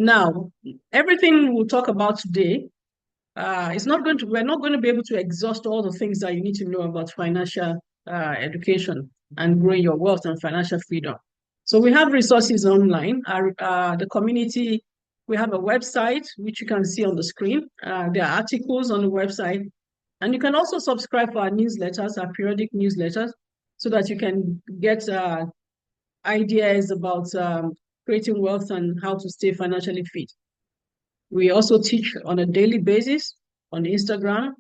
Now, everything we'll talk about today we're not going to be able to exhaust all the things that you need to know about financial education and growing your wealth and financial freedom. So we have resources online. The community, we have a website, which you can see on the screen. There are articles on the website. And you can also subscribe for our newsletters, our periodic newsletters, so that you can get ideas about creating wealth and how to stay financially fit. We also teach on a daily basis on Instagram,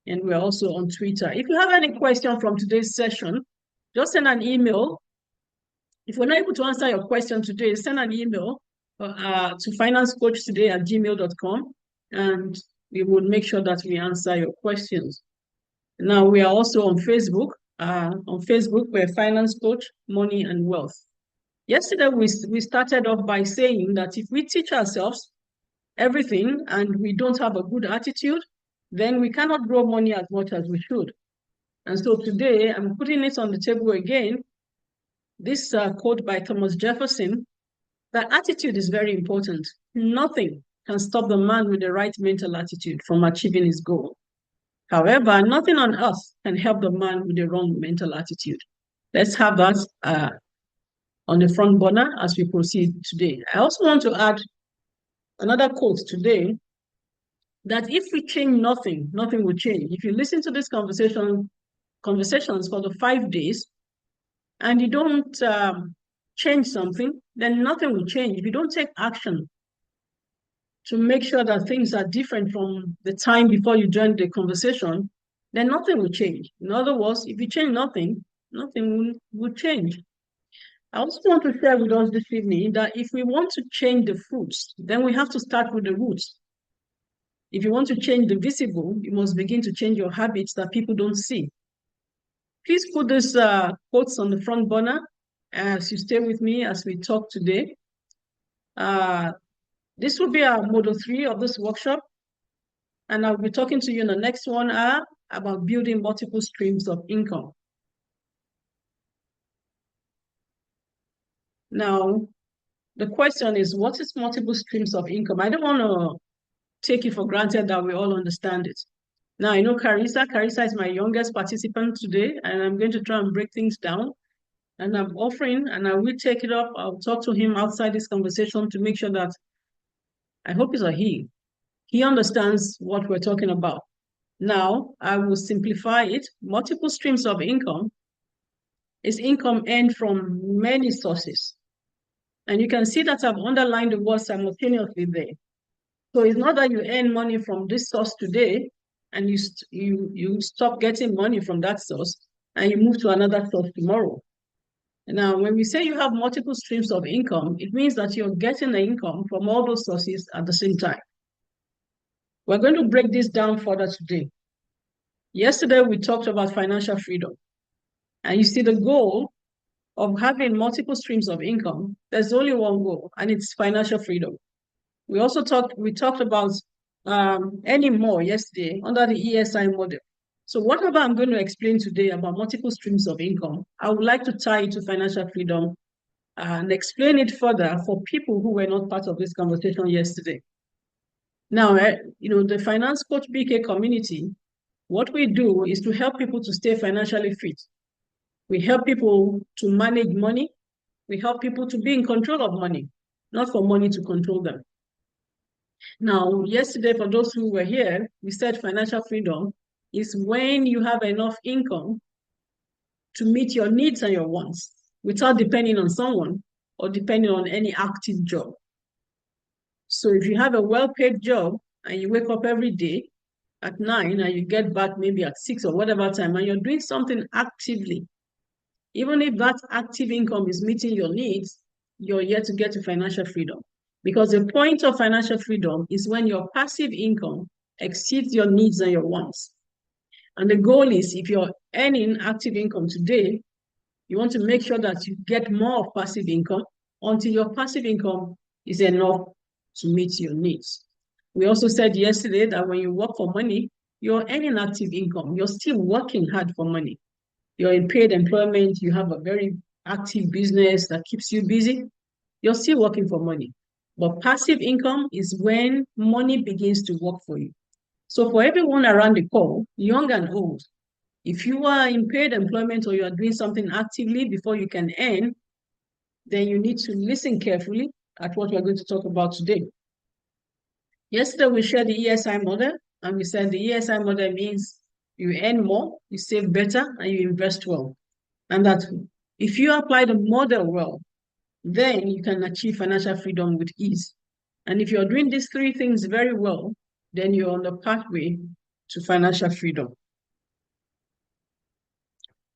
and we're also on Twitter. If you have any question from today's session, just send an email. If we're not able to answer your question today, send an email to financecoachtoday@gmail.com, and we will make sure that we answer your questions. Now, we are also on Facebook. On Facebook, we're Finance Coach, Money and Wealth. Yesterday, we started off by saying that if we teach ourselves everything and we don't have a good attitude, then we cannot grow money as much as we should. And so today, I'm putting it on the table again, this quote by Thomas Jefferson, that attitude is very important. Nothing can stop the man with the right mental attitude from achieving his goal. However, nothing on earth can help the man with the wrong mental attitude. Let's have that on the front burner as we proceed today. I also want to add another quote today, that if we change nothing, nothing will change. If you listen to this conversations for the 5 days and you don't change something, then nothing will change. If you don't take action to make sure that things are different from the time before you joined the conversation, then nothing will change. In other words, if you change nothing, nothing will change. I also want to share with us this evening that if we want to change the fruits, then we have to start with the roots. If you want to change the visible, you must begin to change your habits that people don't see. Please put these quotes on the front burner as you stay with me as we talk today. This will be our model 3 of this workshop. And I'll be talking to you in the next 1 hour about building multiple streams of income. Now, the question is, what is multiple streams of income? I don't want to take it for granted that we all understand it. Now, I know Carissa. Carissa is my youngest participant today, and I'm going to try and break things down. And I'm offering, and I will take it up. I'll talk to him outside this conversation to make sure that, I hope it's a he understands what we're talking about. Now, I will simplify it. Multiple streams of income is income earned from many sources. And you can see that I've underlined the word simultaneously there. So it's not that you earn money from this source today and you stop getting money from that source and you move to another source tomorrow. Now, when we say you have multiple streams of income, it means that you're getting the income from all those sources at the same time. We're going to break this down further today. Yesterday, we talked about financial freedom. And you see the goal of having multiple streams of income, there's only one goal, and it's financial freedom. We talked about earning more yesterday under the ESI model. So whatever I'm going to explain today about multiple streams of income, I would like to tie it to financial freedom and explain it further for people who were not part of this conversation yesterday. Now, the Finance Coach BK community, what we do is to help people to stay financially fit. We help people to manage money. We help people to be in control of money, not for money to control them. Now, yesterday, for those who were here, we said financial freedom is when you have enough income to meet your needs and your wants without depending on someone or depending on any active job. So if you have a well-paid job and you wake up every day at 9 and you get back maybe at 6 or whatever time, and you're doing something actively, even if that active income is meeting your needs, you're yet to get to financial freedom. Because the point of financial freedom is when your passive income exceeds your needs and your wants. And the goal is, if you're earning active income today, you want to make sure that you get more of passive income until your passive income is enough to meet your needs. We also said yesterday that when you work for money, you're earning active income. You're still working hard for money. You're in paid employment. You have a very active business that keeps you busy. You're still working for money. But passive income is when money begins to work for you. So for everyone around the call, young and old, if you are in paid employment or you are doing something actively before you can earn, then you need to listen carefully at what we're going to talk about today. Yesterday, we shared the ESI model, and we said the ESI model means you earn more, you save better, and you invest well. And that if you apply the model well, then you can achieve financial freedom with ease. And if you're doing these three things very well, then you're on the pathway to financial freedom.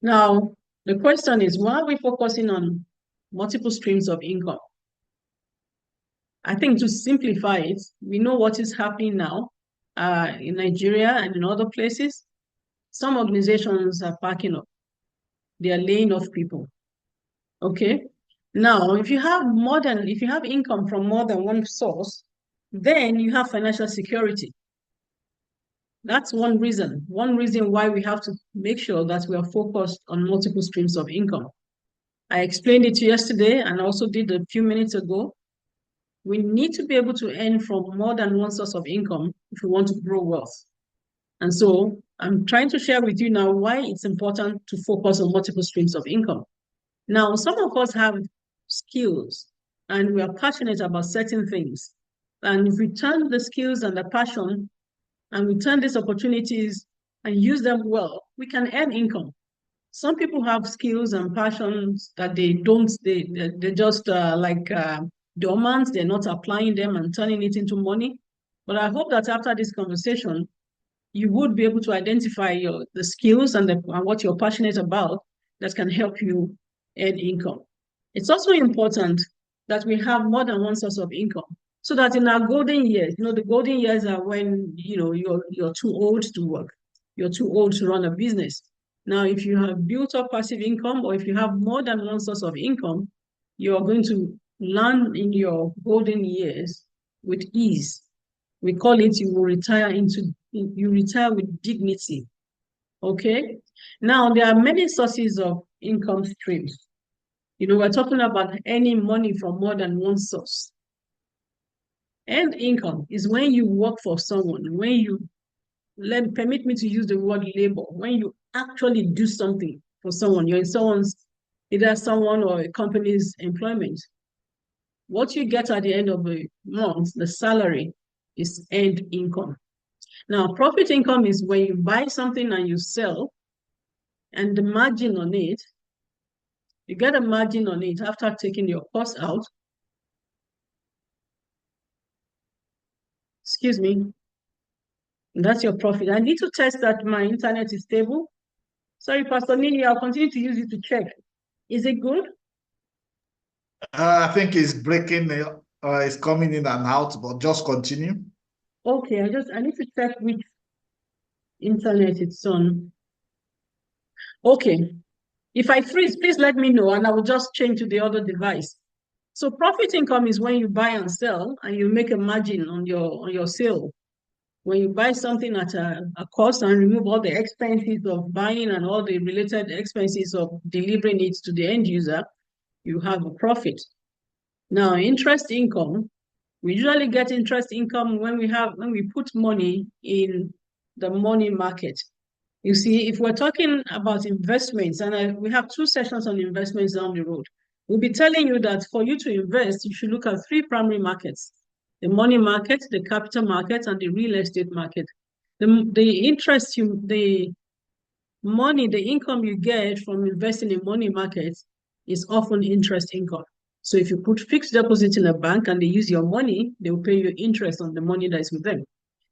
Now, the question is, why are we focusing on multiple streams of income? I think to simplify it, we know what is happening now in Nigeria and in other places. Some organizations are packing up. They are laying off people. Okay. Now, if you have income from more than one source, then you have financial security. That's one reason why we have to make sure that we are focused on multiple streams of income. I explained it yesterday and also did a few minutes ago. We need to be able to earn from more than one source of income if we want to grow wealth. And so I'm trying to share with you now why it's important to focus on multiple streams of income. Now, some of us have skills and we are passionate about certain things. And if we turn the skills and the passion and we turn these opportunities and use them well, we can earn income. Some people have skills and passions that they just dormant, they're not applying them and turning it into money. But I hope that after this conversation, you would be able to identify the skills and what you're passionate about that can help you earn income. It's also important that we have more than one source of income so that in our golden years, the golden years are when, you're too old to work. You're too old to run a business. Now, if you have built up passive income or if you have more than one source of income, you're going to land in your golden years with ease. We call it you retire with dignity. Okay? Now, there are many sources of income streams. We're talking about earning money from more than one source. Earned income is when you work for someone, permit me to use the word labor, when you actually do something for someone, you're in either someone or a company's employment. What you get at the end of the month, the salary, is earned income. Now, profit income is when you buy something and you sell, and the margin on it, you get a margin on it after taking your cost out. Excuse me. That's your profit. I need to test that my internet is stable. Sorry, Pastor Nini, I'll continue to use it to check. Is it good? I think it's breaking, it's coming in and out, but just continue. Okay, I need to check which internet it's on. Okay. If I freeze, please let me know and I will just change to the other device. So profit income is when you buy and sell and you make a margin on your sale. When you buy something at a cost and remove all the expenses of buying and all the related expenses of delivering it to the end user, you have a profit. Now, interest income, we usually get interest income when we put money in the money market. You see, if we're talking about investments, and we have 2 sessions on investments down the road, we'll be telling you that for you to invest, you should look at 3 primary markets: the money market, the capital market, and the real estate market. The income you get from investing in money markets is often interest income. So if you put fixed deposit in a bank and they use your money, they'll pay you interest on the money that is with them.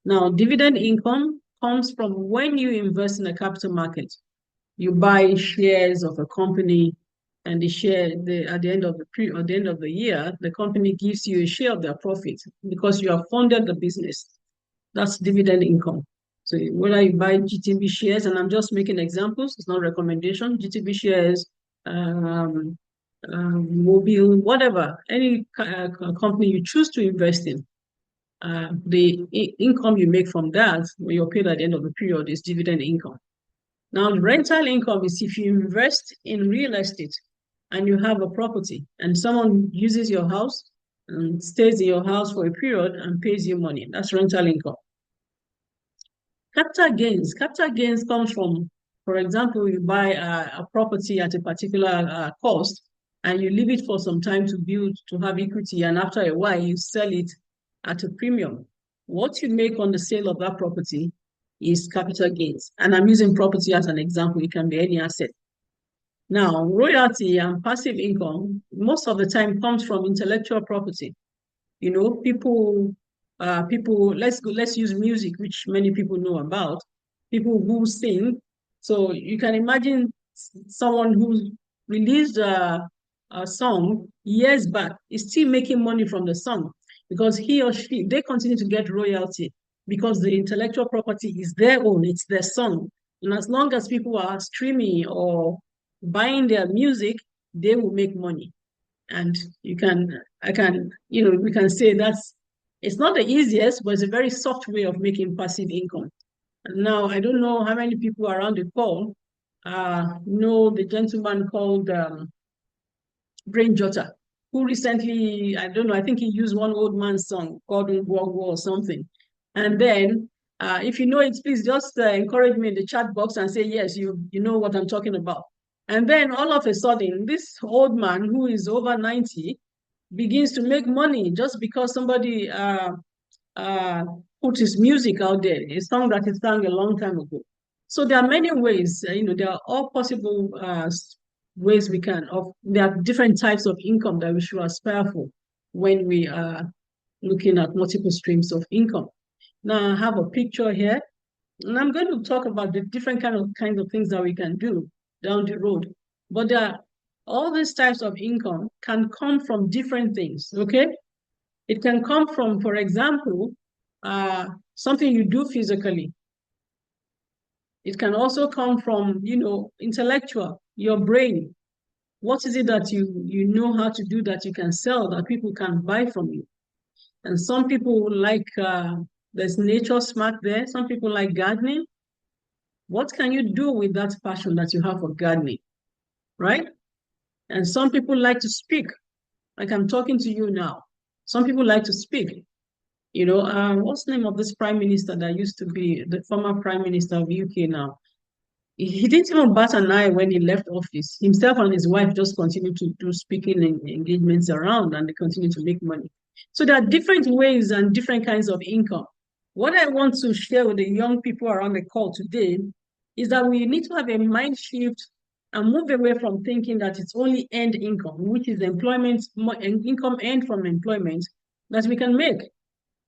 Now, dividend income comes from when you invest in a capital market. You buy shares of a company, and at the end of the year, the company gives you a share of their profit because you have funded the business. That's dividend income. So whether you buy GTB shares, and I'm just making examples, it's not recommendation, GTB shares, mobile, whatever, any company you choose to invest in, the income you make from that, when you're paid at the end of the period, is dividend income. Now, rental income is if you invest in real estate and you have a property and someone uses your house and stays in your house for a period and pays you money. That's rental income. Capital gains comes from, for example, you buy a property at a particular cost and you leave it for some time to build, to have equity, and after a while you sell it at a premium. What you make on the sale of that property is capital gains. And I'm using property as an example. It can be any asset. Now, royalty and passive income most of the time comes from intellectual property. You know, let's use music, which many people know about. People who sing. So you can imagine someone who released a song years back is still making money from the song because he or she, they continue to get royalty because the intellectual property is their own, it's their song. And as long as people are streaming or buying their music, they will make money. And we can say it's not the easiest, but it's a very soft way of making passive income. And now, I don't know how many people around the call know the gentleman called Brain Jotter, who recently, I don't know, I think he used one old man's song called Ngwongwo or something. And then, if you know it, please just encourage me in the chat box and say, yes, you know what I'm talking about. And then all of a sudden, this old man who is over 90 begins to make money just because somebody put his music out there, a song that he sang a long time ago. So there are many ways, there are all possible ways there are different types of income that we should aspire for when we are looking at multiple streams of income. Now I have a picture here, and I'm going to talk about the different kinds of things that we can do down the road. But all these types of income can come from different things, okay? It can come from, for example, something you do physically. It can also come from, intellectual, your brain. What is it that you know how to do that you can sell, that people can buy from you? And some people like, there's nature smart there. Some people like gardening. What can you do with that passion that you have for gardening, right? And some people like to speak, like I'm talking to you now. Some people like to speak. What's the name of this prime minister that used to be the former prime minister of UK now? He didn't even bat an eye when he left office. Himself and his wife just continued to do speaking engagements around, and they continue to make money. So there are different ways and different kinds of income. What I want to share with the young people around the call today is that we need to have a mind shift and move away from thinking that it's only earned income, which is employment, income earned from employment, that we can make.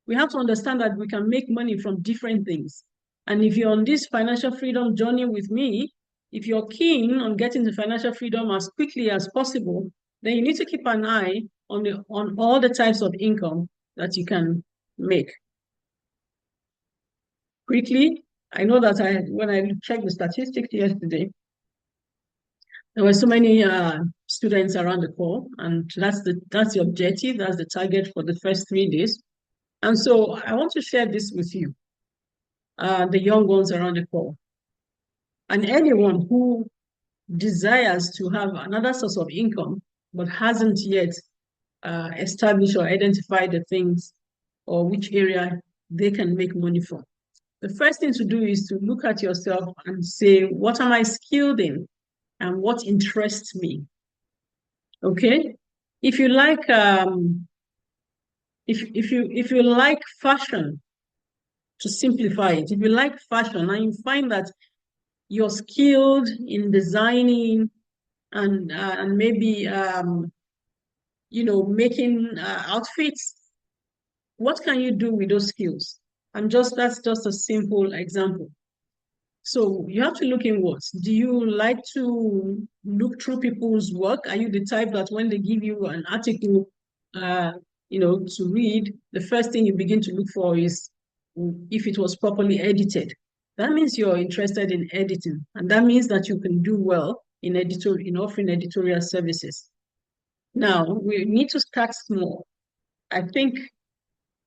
We have to understand that we can make money from different things. And if you're on this financial freedom journey with me, if you're keen on getting to financial freedom as quickly as possible, then you need to keep an eye on all the types of income that you can make. Quickly, I know that when I checked the statistics yesterday, there were so many students around the call, and that's the objective, that's the target for the first 3 days. And so I want to share this with you, the young ones around the call. And anyone who desires to have another source of income, but hasn't yet established or identified the things or which area they can make money from. The first thing to do is to look at yourself and say, what am I skilled in and what interests me? Okay? If you like if you like fashion, to simplify it, if you like fashion and you find that you're skilled in designing and maybe making outfits, what can you do with those skills? That's just a simple example. So you have to look inward. Do you like to look through people's work? Are you the type that when they give you an article, to read, the first thing you begin to look for is if it was properly edited? That means you're interested in editing, and that means that you can do well in offering editorial services. Now, we need to start small. I think,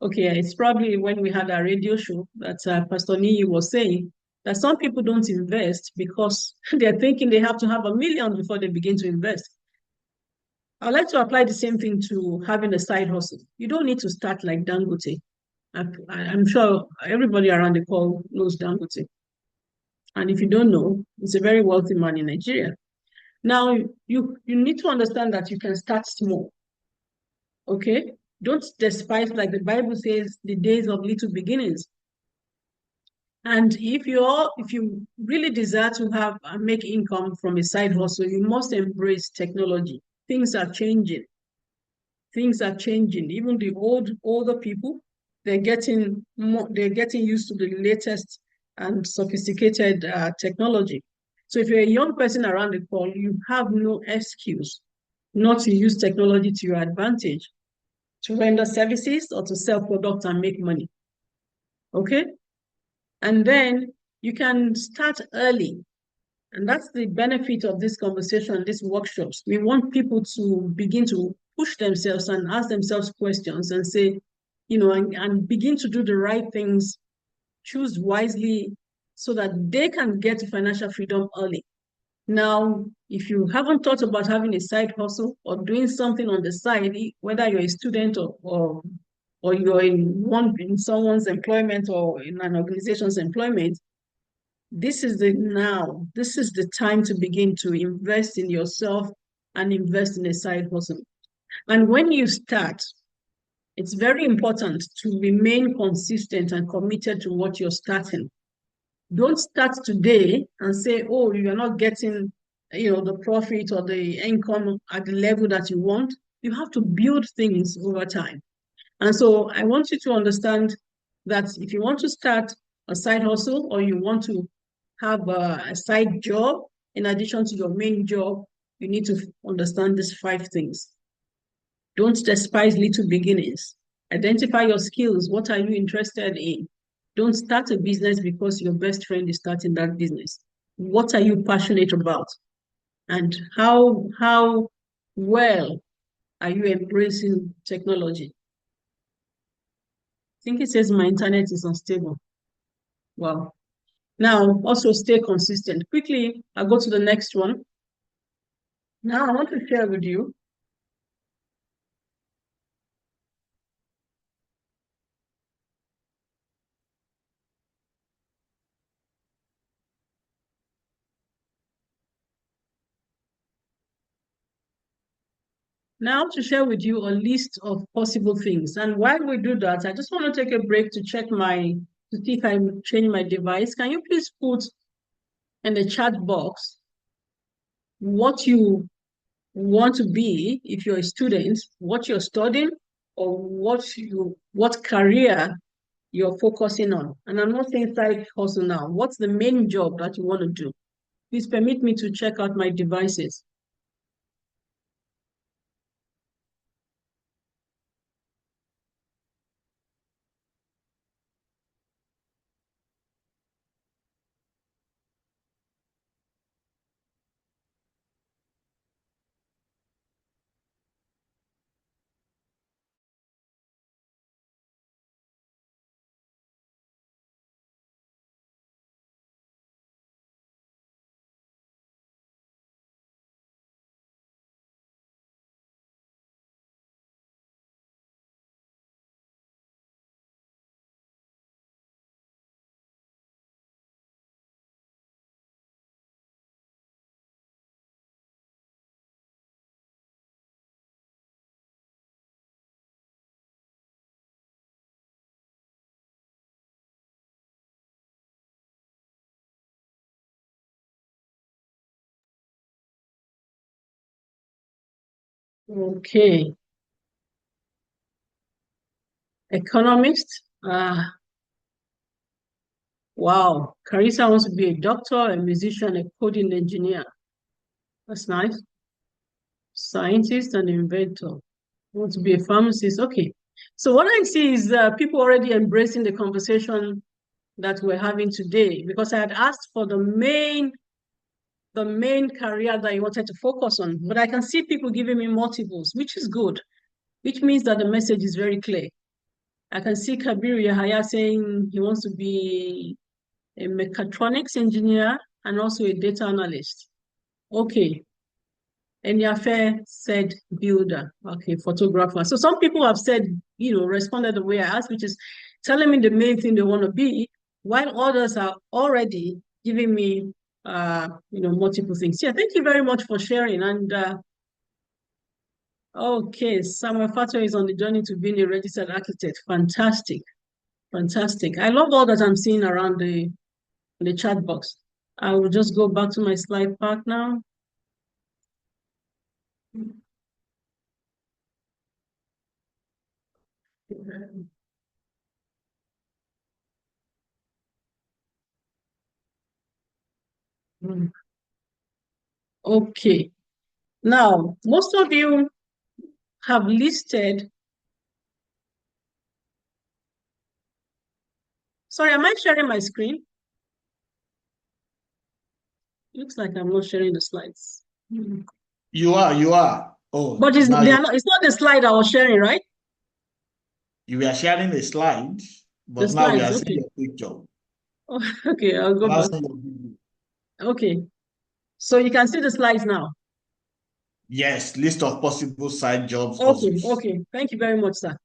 okay, it's probably when we had our radio show that Pastor Niyi was saying that some people don't invest because they're thinking they have to have $1 million before they begin to invest. I'd like to apply the same thing to having a side hustle. You don't need to start like Dangote. I'm sure everybody around the call knows Dangote. And if you don't know, he's a very wealthy man in Nigeria. Now, you need to understand that you can start small, okay? Don't despise, like the Bible says, the days of little beginnings. And if you really desire to have and make income from a side hustle, you must embrace technology. Things are changing. Things are changing. Even the older people, they're getting used to the latest and sophisticated technology. So if you're a young person around the call, you have no excuse not to use technology to your advantage, to render services or to sell products and make money. Okay? And then you can start early. And that's the benefit of this conversation, these workshops. We want people to begin to push themselves and ask themselves questions and say, and begin to do the right things, choose wisely so that they can get to financial freedom early. Now, if you haven't thought about having a side hustle or doing something on the side, whether you're a student or you're in someone's employment or in an organization's employment, this is the time to begin to invest in yourself and invest in a side hustle. And when you start, it's very important to remain consistent and committed to what you're starting. Don't start today and say, oh, you're not getting the profit or the income at the level that you want. You have to build things over time. And so I want you to understand that if you want to start a side hustle or you want to have a side job in addition to your main job, you need to understand these 5 things. Don't despise little beginnings. Identify your skills. What are you interested in? Don't start a business because your best friend is starting that business. What are you passionate about? And how well are you embracing technology? I think it says my internet is unstable. Wow. Now, also stay consistent. Quickly, I'll go to the next one. Now, I want to share with you. Now, to share with you a list of possible things. And while we do that, I just want to take a break to check to see if I change my device. Can you please put in the chat box what you want to be if you're a student, what you're studying, or what career you're focusing on? And I'm not saying side hustle now. What's the main job that you want to do? Please permit me to check out my devices. Okay. Economist. Wow. Carissa wants to be a doctor, a musician, a coding engineer. That's nice. Scientist and inventor. Want to be a pharmacist. Okay. So what I see is people already embracing the conversation that we're having today, because I had asked for the main career that you wanted to focus on, but I can see people giving me multiples, which is good, which means that the message is very clear. I can see Kabir Yahaya saying he wants to be a mechatronics engineer and also a data analyst. Okay. Enyafe said builder. Okay, photographer. So some people have said, responded the way I asked, which is telling me the main thing they want to be, while others are already giving me, multiple things. Yeah, thank you very much for sharing. And okay, Samuel Fato is on the journey to being a registered architect. Fantastic, fantastic. I love all that I'm seeing around the chat box. I will just go back to my slide pack now. Okay. Now, most of you have listed. Sorry, am I sharing my screen? Looks like I'm not sharing the slides. You are. Oh, But now it's not the slide I was sharing, right? you are sharing the slides, The but now we slides, are seeing okay. your picture. Oh, okay, I'll go back. Okay. So you can see the slides now. Yes, list of possible side jobs Okay, courses. okay. Thank you very much, sir.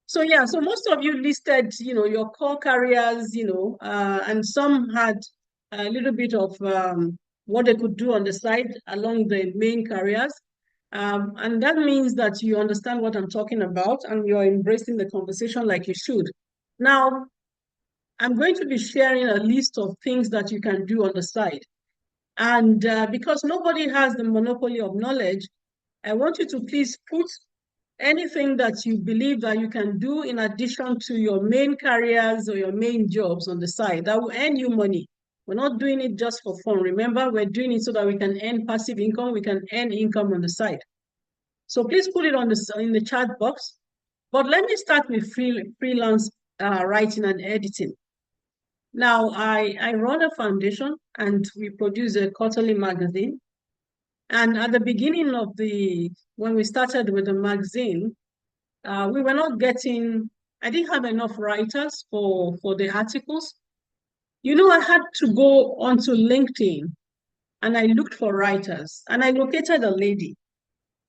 So yeah, so most of you listed, your core careers, and some had a little bit of what they could do on the side along the main careers. And that means that you understand what I'm talking about and you're embracing the conversation like you should. Now, I'm going to be sharing a list of things that you can do on the side. And because nobody has the monopoly of knowledge, I want you to please put anything that you believe that you can do in addition to your main careers or your main jobs on the side that will earn you money. We're not doing it just for fun. Remember, we're doing it so that we can earn passive income, we can earn income on the side. So please put it in the chat box. But let me start with freelance writing and editing. Now, I run a foundation and we produce a quarterly magazine. And at the beginning of when we started with the magazine, we were not getting, I didn't have enough writers for the articles. I had to go onto LinkedIn and I looked for writers and I located a lady.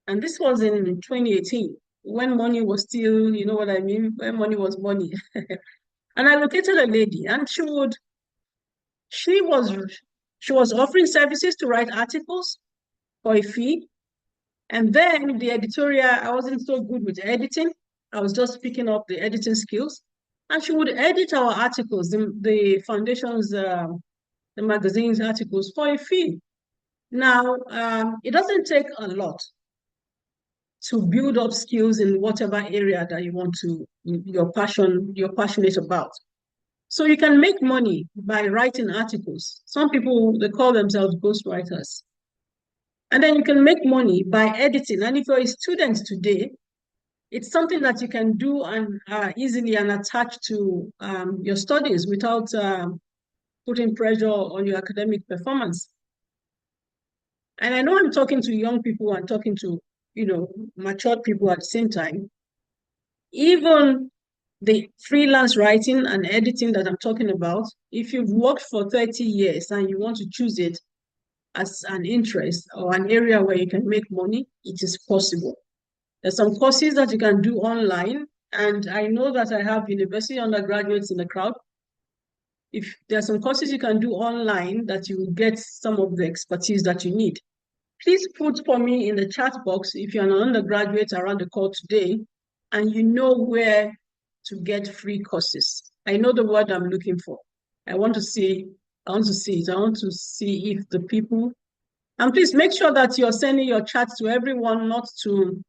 And this was in 2018 when money was still, you know what I mean, when money was money. And I located a lady and she was offering services to write articles for a fee. And then the editorial, I wasn't so good with editing. I was just picking up the editing skills. And she would edit our articles, the foundation's, the magazine's articles for a fee. Now, it doesn't take a lot to build up skills in whatever area that you're passionate about. So you can make money by writing articles. Some people, they call themselves ghostwriters. And then you can make money by editing. And if you're a student today, it's something that you can do and easily and attach to your studies without putting pressure on your academic performance. And I know I'm talking to young people and talking to, matured people at the same time. Even the freelance writing and editing that I'm talking about, if you've worked for 30 years and you want to choose it as an interest or an area where you can make money, it is possible. There's some courses that you can do online, and I know that I have university undergraduates in the crowd. If there's some courses you can do online that you will get some of the expertise that you need. Please put for me in the chat box if you're an undergraduate around the call today and you know where to get free courses. I know the word I'm looking for. I want to see it. I want to see if the people, and please make sure that you're sending your chats to everyone, not to,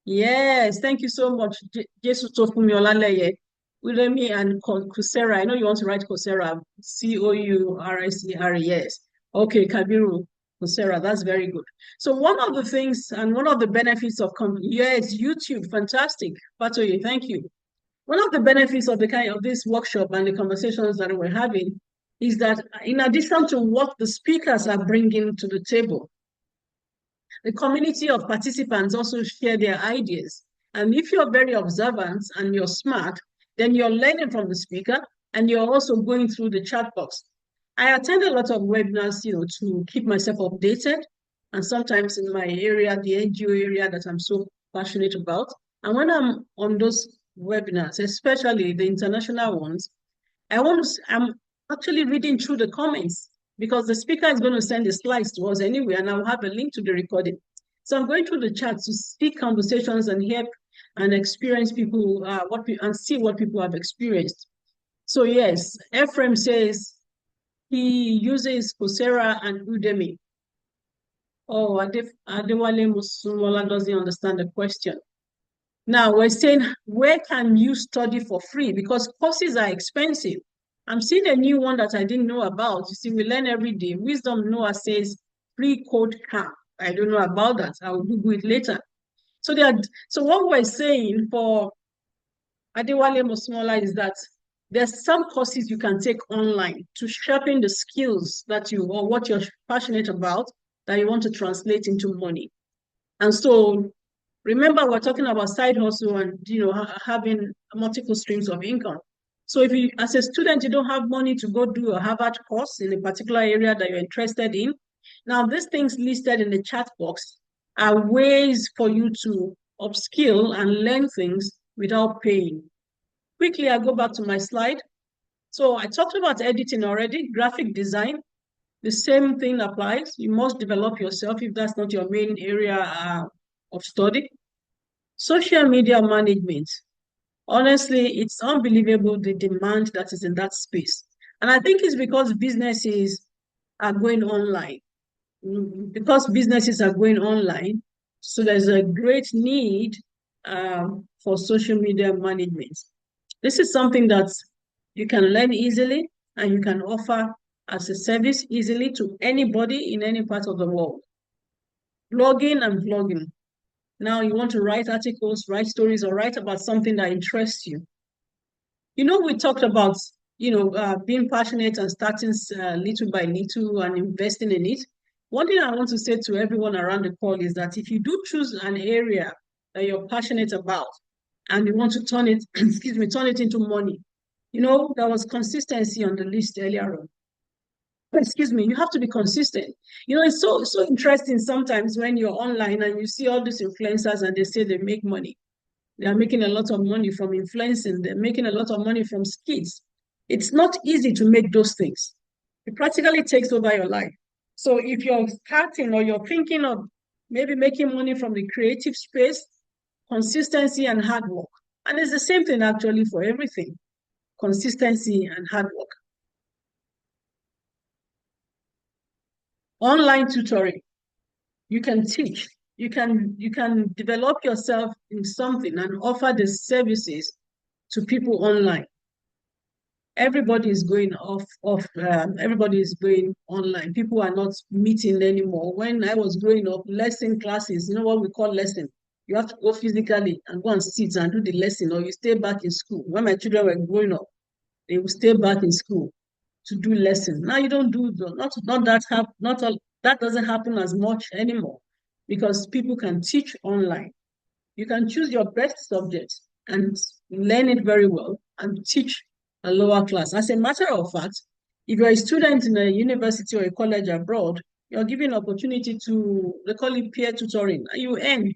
yes, thank you so much. Jesus Tofumi Olaleye, Udemy and Coursera. I know you want to write Coursera, Courcera, yes. Okay, Kabiru, Coursera, that's very good. So one of the things and one of the benefits of, yes, YouTube, fantastic. Patoye, thank you. One of the benefits of the kind of this workshop and the conversations that we're having is that in addition to what the speakers are bringing to the table, the community of participants also share their ideas. And if you're very observant and you're smart, then you're learning from the speaker and you're also going through the chat box. I attend a lot of webinars, to keep myself updated. and sometimes in my area, the NGO area that I'm so passionate about. And when I'm on those webinars, especially the international ones, I'm actually reading through the comments because the speaker is going to send the slides to us anyway, and I'll have a link to the recording. So I'm going through the chat to see conversations and hear and experience people, and see what people have experienced. So yes, Ephraim says he uses Coursera and Udemy. Oh, Adewale Musumola doesn't understand the question. Now we're saying, where can you study for free? Because courses are expensive. I'm seeing a new one that I didn't know about. You see, we learn every day. Wisdom Noah says free code camp. I don't know about that. I will Google it later. So what we're saying for Adewale Musumola is that there's some courses you can take online to sharpen the skills that you, or what you're passionate about, that you want to translate into money. And so remember, we're talking about side hustle and having multiple streams of income. So if you, as a student, you don't have money to go do a Harvard course in a particular area that you're interested in, now these things listed in the chat box are ways for you to upskill and learn things without paying. Quickly, I go back to my slide. So I talked about editing already, graphic design. The same thing applies. You must develop yourself if that's not your main area of study. Social media management. Honestly, it's unbelievable the demand that is in that space. And I think it's because businesses are going online. Because businesses are going online, so there's a great need for social media management. This is something that you can learn easily and you can offer as a service easily to anybody in any part of the world. Blogging and vlogging. Now you want to write articles, write stories, or write about something that interests you. We talked about, being passionate and starting little by little and investing in it. One thing I want to say to everyone around the call is that if you do choose an area that you're passionate about and you want to turn it, turn it into money, there was consistency on the list earlier on. You have to be consistent. It's so interesting sometimes when you're online and you see all these influencers and they say they make money. They are making a lot of money from influencing. They're making a lot of money from skits. It's not easy to make those things. It practically takes over your life. So if you're starting or you're thinking of maybe making money from the creative space, consistency and hard work. And it's the same thing actually for everything. Consistency and hard work. Online tutoring. You can teach. You can develop yourself in something and offer the services to people online. Everybody is going everybody is going online. People are not meeting anymore. When I was growing up, lesson classes, you know what we call lesson? You have to go physically and go and sit and do the lesson, or you stay back in school. When my children were growing up, they would stay back in school to do lessons. Now you don't do that doesn't happen as much anymore because people can teach online. You can choose your best subject and learn it very well and teach a lower class. As a matter of fact, if you're a student in a university or a college abroad, you're given opportunity to, they call it peer tutoring. You earn.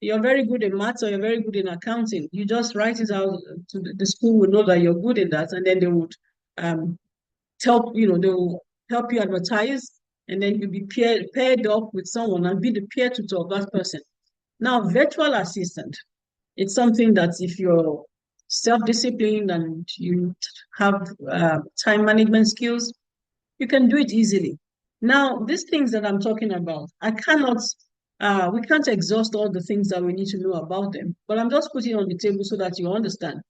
You're very good in maths or you're very good in accounting. You just write it out to the school will know that you're good in that, and then they would they will help you advertise, and then you'll be paired up with someone and be the peer tutor of that person. Now, virtual assistant, it's something that if you're self-disciplined and you have time management skills, you can do it easily. Now, these things that I'm talking about, we can't exhaust all the things that we need to know about them, but I'm just putting on the table so that you understand.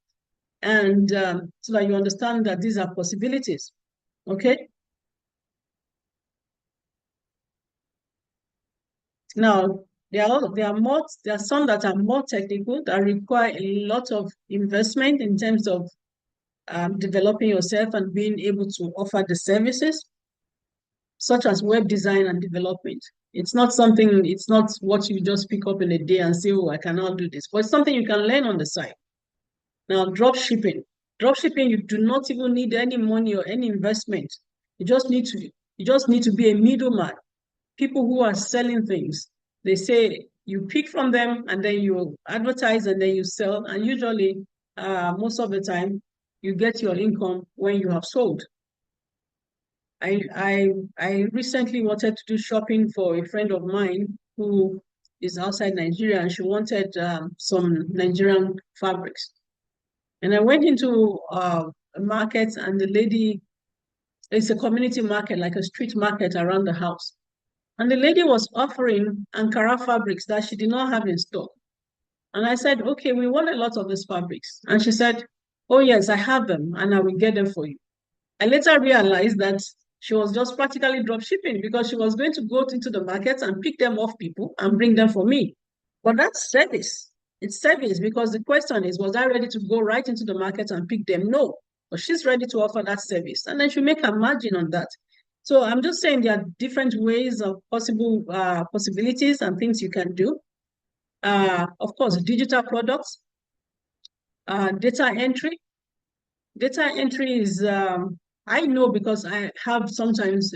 And so that you understand that these are possibilities, okay? Now, there are some that are more technical that require a lot of investment in terms of developing yourself and being able to offer the services, such as web design and development. It's not what you just pick up in a day and say, oh, I cannot do this, but it's something you can learn on the side. Now, drop shipping. Drop shipping, you do not even need any money or any investment. You just need to be a middleman. people who are selling things. They say you pick from them and then you advertise and then you sell. And usually, most of the time, you get your income when you have sold. I recently wanted to do shopping for a friend of mine who is outside Nigeria, and she wanted some Nigerian fabrics. And I went into a market, and the lady, it's a community market, like a street market around the house. And the lady was offering Ankara fabrics that she did not have in stock. And I said, okay, we want a lot of these fabrics. And she said, oh yes, I have them and I will get them for you. I later realized that she was just practically drop shipping because she was going to go into the market and pick them off people and bring them for me. But that's service. It's service because the question is, was I ready to go right into the market and pick them? No. But she's ready to offer that service. And then she make a margin on that. So I'm just saying there are different ways of possible possibilities and things you can do. Of course, digital products, data entry. Data entry is, I know because I have sometimes,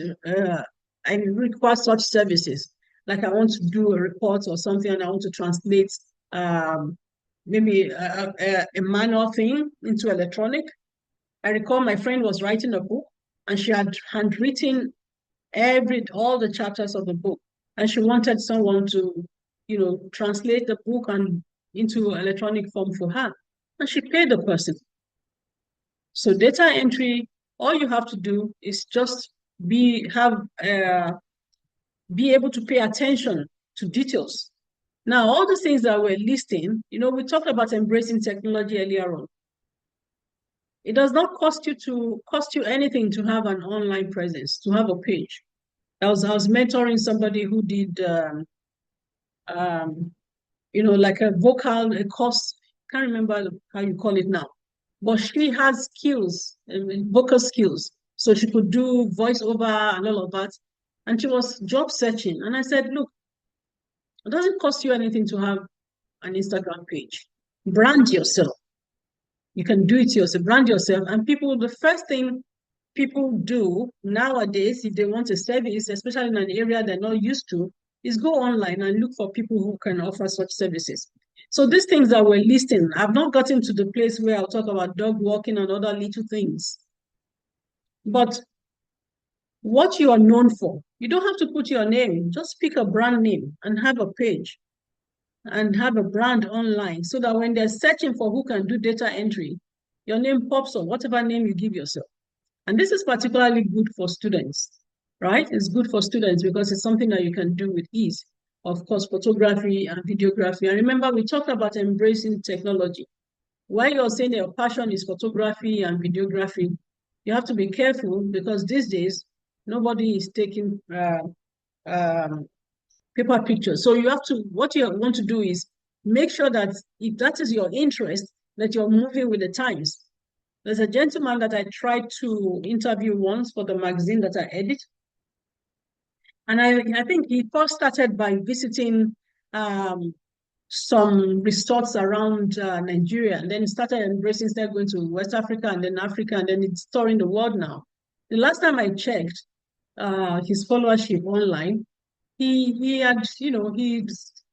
I require such services. Like I want to do a report or something and I want to translate maybe a manual thing into electronic. I recall my friend was writing a book and she had handwritten all the chapters of the book. And she wanted someone to, translate the book and into electronic form for her. And she paid the person. So data entry, all you have to do is just be able to pay attention to details. Now, all the things that we're listing, we talked about embracing technology earlier on. It does not cost you anything to have an online presence, to have a page. I was mentoring somebody who did like a course, can't remember how you call it now. But she has skills, vocal skills. So she could do voiceover and all of that. And she was job searching. And I said, look, it doesn't cost you anything to have an Instagram page. Brand yourself. You can do it yourself, brand yourself. And the first thing people do nowadays, if they want a service, especially in an area they're not used to, is go online and look for people who can offer such services. So these things that we're listing, I've not gotten to the place where I'll talk about dog walking and other little things. But what you are known for, you don't have to put your name, just pick a brand name and have a page and have a brand online so that when they're searching for who can do data entry, your name pops up, whatever name you give yourself. And this is particularly good for students, right? It's good for students because it's something that you can do with ease. Of course, photography and videography. And remember, we talked about embracing technology. While you're saying your passion is photography and videography, you have to be careful because these days, nobody is taking paper pictures. So what you want to do is make sure that if that is your interest, that you're moving with the times. There's a gentleman that I tried to interview once for the magazine that I edit. And I think he first started by visiting some resorts around Nigeria. And then he started embracing, started going to West Africa and then Africa, and then it's touring the world now. The last time I checked his followership online, he had,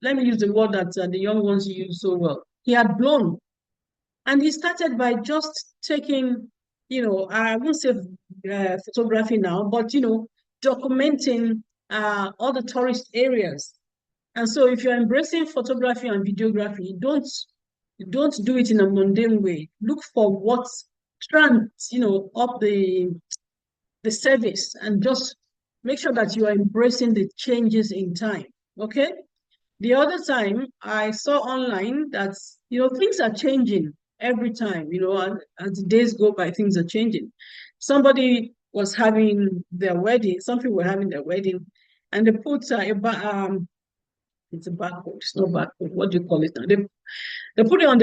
let me use the word that the young ones use so well. He had blown. And he started by just taking, I won't say photography now, but, documenting all the tourist areas. And so if you're embracing photography and videography, don't do it in a mundane way. Look for what's up the service and just make sure that you are embracing the changes in time, okay? The other time I saw online that, things are changing every time, as the days go by, things are changing. Somebody was having their wedding, some people were having their wedding, and they put it's a barcode, it's not barcode, what do you call it now? They put it on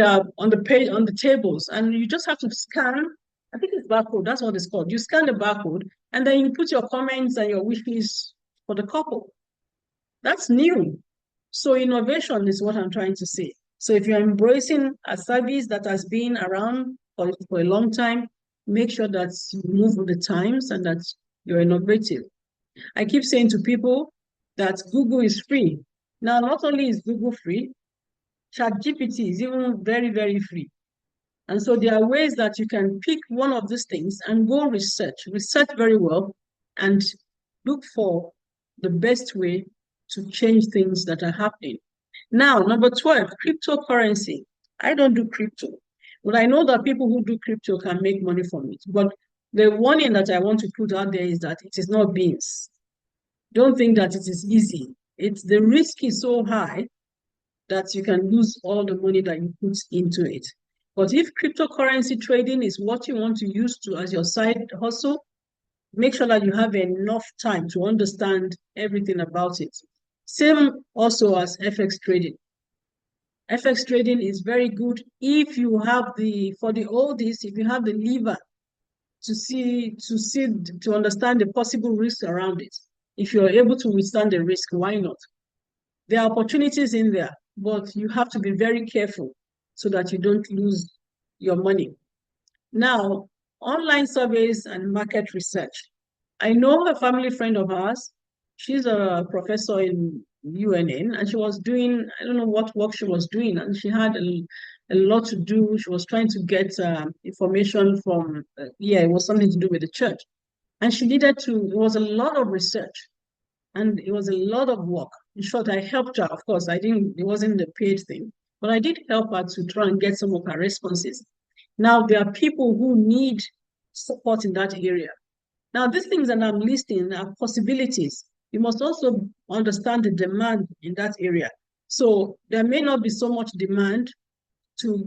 the page, on the tables, and you just have to scan, I think it's barcode, that's what it's called. You scan the barcode, and then you put your comments and your wishes for the couple. That's new. So innovation is what I'm trying to say. So if you're embracing a service that has been around for a long time, make sure that you move with the times and that you're innovative. I keep saying to people, that Google is free. Now, not only is Google free, ChatGPT is even very, very free. And so there are ways that you can pick one of these things and go research very well, and look for the best way to change things that are happening. Now, number 12, cryptocurrency. I don't do crypto, but I know that people who do crypto can make money from it. But the warning that I want to put out there is that it is not beans. Don't think that it is easy. The risk is so high that you can lose all the money that you put into it. But if cryptocurrency trading is what you want to use to as your side hustle, make sure that you have enough time to understand everything about it. Same also as FX trading. FX trading is very good if you have for the oldies, if you have the lever to understand the possible risks around it. If you're able to withstand the risk, why not? There are opportunities in there, but you have to be very careful so that you don't lose your money. Now, online surveys and market research. I know a family friend of ours. She's a professor in UNN, and she was doing, I don't know what work she was doing, and she had a lot to do. She was trying to get information from, it was something to do with the church. And she needed it was a lot of research, and it was a lot of work. In short, I helped her. Of course, it wasn't the paid thing, but I did help her to try and get some of her responses. Now, there are people who need support in that area. Now, these things that I'm listing are possibilities. You must also understand the demand in that area. So there may not be so much demand to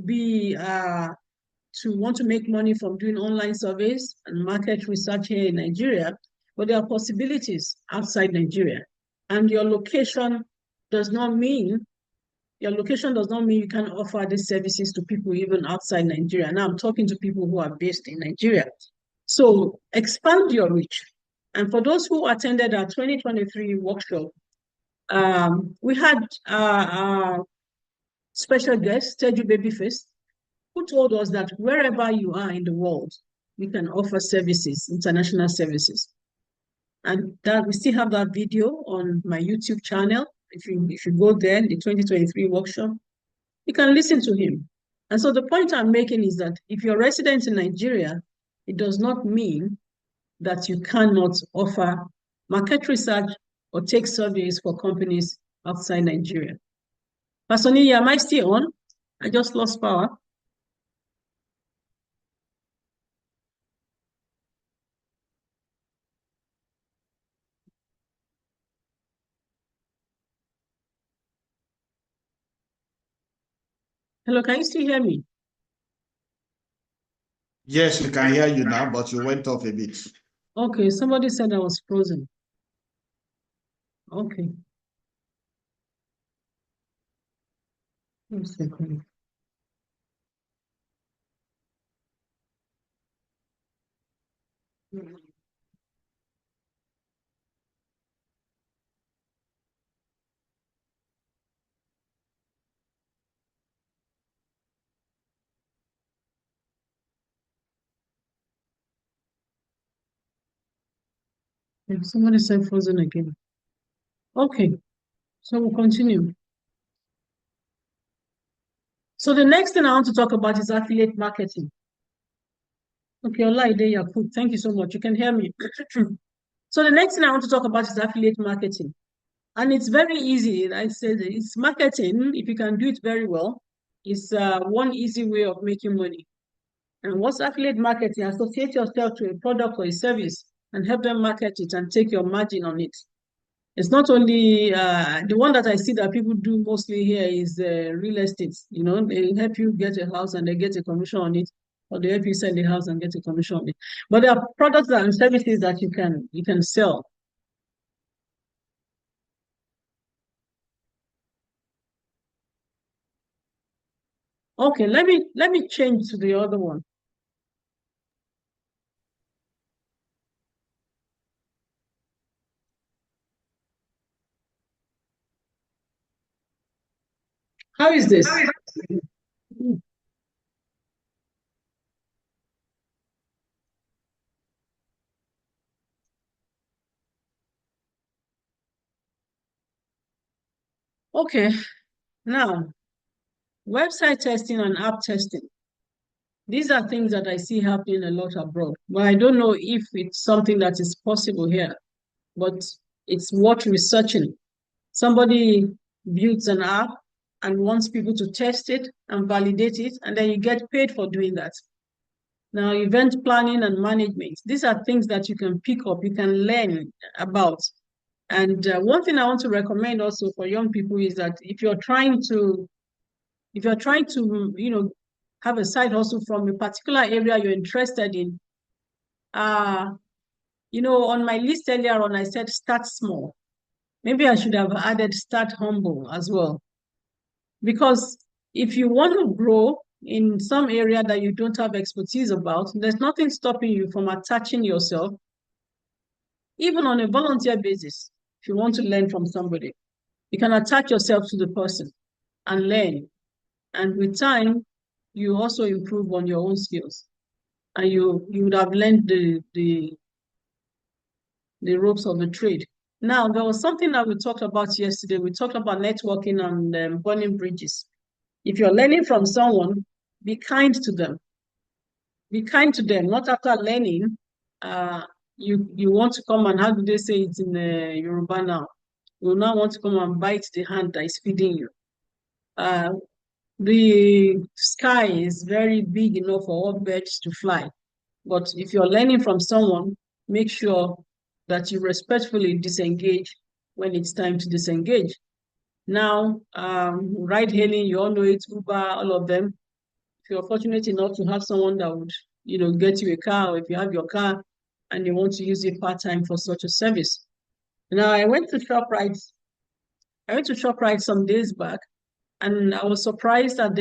want to make money from doing online surveys and market research here in Nigeria, but there are possibilities outside Nigeria. And your location does not mean you can offer these services to people even outside Nigeria. Now I'm talking to people who are based in Nigeria. So expand your reach. And for those who attended our 2023 workshop, we had special guest, Teju Babyface, who told us that wherever you are in the world, we can offer services, international services. And that we still have that video on my YouTube channel. If you go there, the 2023 workshop, you can listen to him. And so the point I'm making is that if you're resident in Nigeria, it does not mean that you cannot offer market research or take surveys for companies outside Nigeria. Pastor Niya, am I still on? I just lost power. Hello, can you still hear me? Yes, we can hear you now, but you went off a bit. Okay, somebody said I was frozen. Okay. One second. Somebody said frozen again. Okay, so we'll continue. So the next thing I want to talk about is affiliate marketing. Okay, Olaide Yakub, thank you so much. You can hear me. So the next thing I want to talk about is affiliate marketing. And it's very easy. I said it's marketing. If you can do it very well, it's one easy way of making money. And what's affiliate marketing? Associate yourself to a product or a service and help them market it and take your margin on it. It's not only the one that I see that people do mostly here is real estate. You know, they help you get a house and they get a commission on it, or they help you sell the house and get a commission on it. But there are products and services that you can sell. Okay, let me change to the other one. How is this? Okay, now website testing and app testing. These are things that I see happening a lot abroad, but I don't know if it's something that is possible here, but it's worth researching. Somebody builds an app and wants people to test it and validate it, and then you get paid for doing that. Now, event planning and management, these are things that you can pick up, you can learn about. And one thing I want to recommend also for young people is that if you're trying to, have a side hustle from a particular area you're interested in, uh, on my list earlier on, I said start small. Maybe I should have added start humble as well. Because if you want to grow in some area that you don't have expertise about, there's nothing stopping you from attaching yourself, even on a volunteer basis. If you want to learn from somebody, you can attach yourself to the person and learn. And with time, you also improve on your own skills. And you would have learned the ropes of the trade. Now, there was something that we talked about yesterday. We talked about networking and burning bridges. If you're learning from someone, be kind to them. Be kind to them. Not after learning, uh, you want to come and how do they say it in Yoruba now? You now want to come and bite the hand that is feeding you. Uh, the sky is very big enough for all birds to fly. But if you're learning from someone, make sure that you respectfully disengage when it's time to disengage. Now, ride hailing, you all know it, Uber, all of them. If you're fortunate enough to have someone that would, get you a car, or if you have your car and you want to use it part-time for such a service. Now, I went to ShopRite some days back, and I was surprised that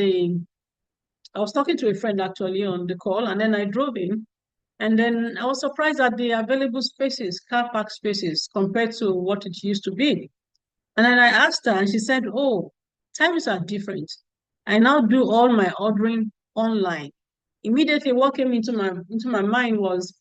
I was talking to a friend actually on the call, and then I drove in, and then I was surprised at the available spaces, car park spaces, compared to what it used to be. And then I asked her, and she said, "Oh, times are different. I now do all my ordering online." Immediately, what came into my mind was,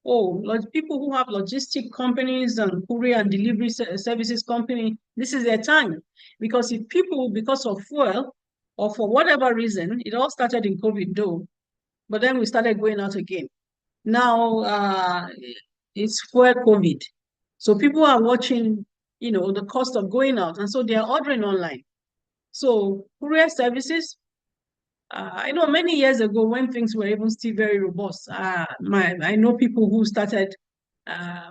oh, people who have logistic companies and courier and delivery services company, this is their time. Because if people, because of fuel or for whatever reason, it all started in COVID though, but then we started going out again. Now it's fuel COVID. So people are watching, the cost of going out, and so they're ordering online. So courier services, I know many years ago when things were even still very robust, I know people who started uh,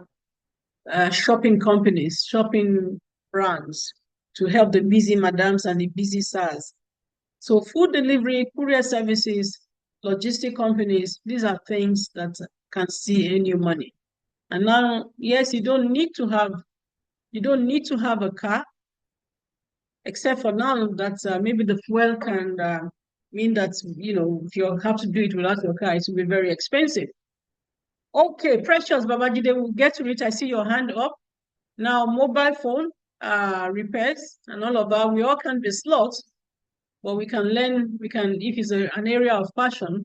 shopping companies, shopping brands to help the busy madams and the busy SARS. So food delivery, courier services, logistic companies, these are things that can see any money. And now, yes, you don't need to have a car, except for now that maybe the fuel can mean that, if you have to do it without your car, it will be very expensive. Okay, Precious Babajide, we'll get to it. I see your hand up. Now, mobile phone repairs and all of that, we all can be slots, but we can learn, if it's an area of passion,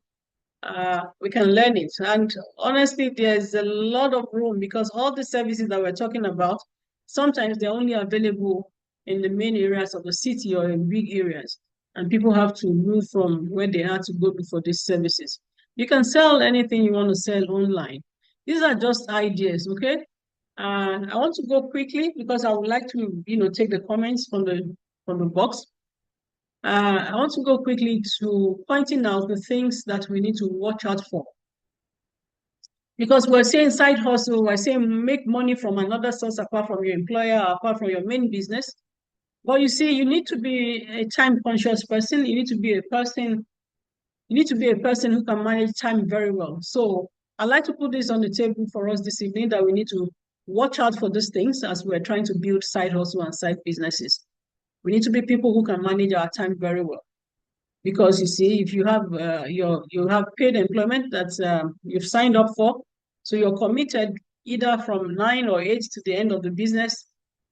we can learn it. And honestly, there's a lot of room because all the services that we're talking about, sometimes they're only available in the main areas of the city or in big areas. And people have to move from where they are to go for these services. You can sell anything you want to sell online. These are just ideas, okay? I want to go quickly because I would like to, take the comments from the box. I want to go quickly to pointing out the things that we need to watch out for. Because we're saying side hustle, we're saying make money from another source apart from your employer, apart from your main business. But you see, you need to be a time conscious person. You need to be a person who can manage time very well. So I'd like to put this on the table for us this evening that we need to watch out for these things as we're trying to build side hustle and side businesses. We need to be people who can manage our time very well. Because you see, if you have you have paid employment that you've signed up for, so you're committed either from 9 or 8 to the end of the business,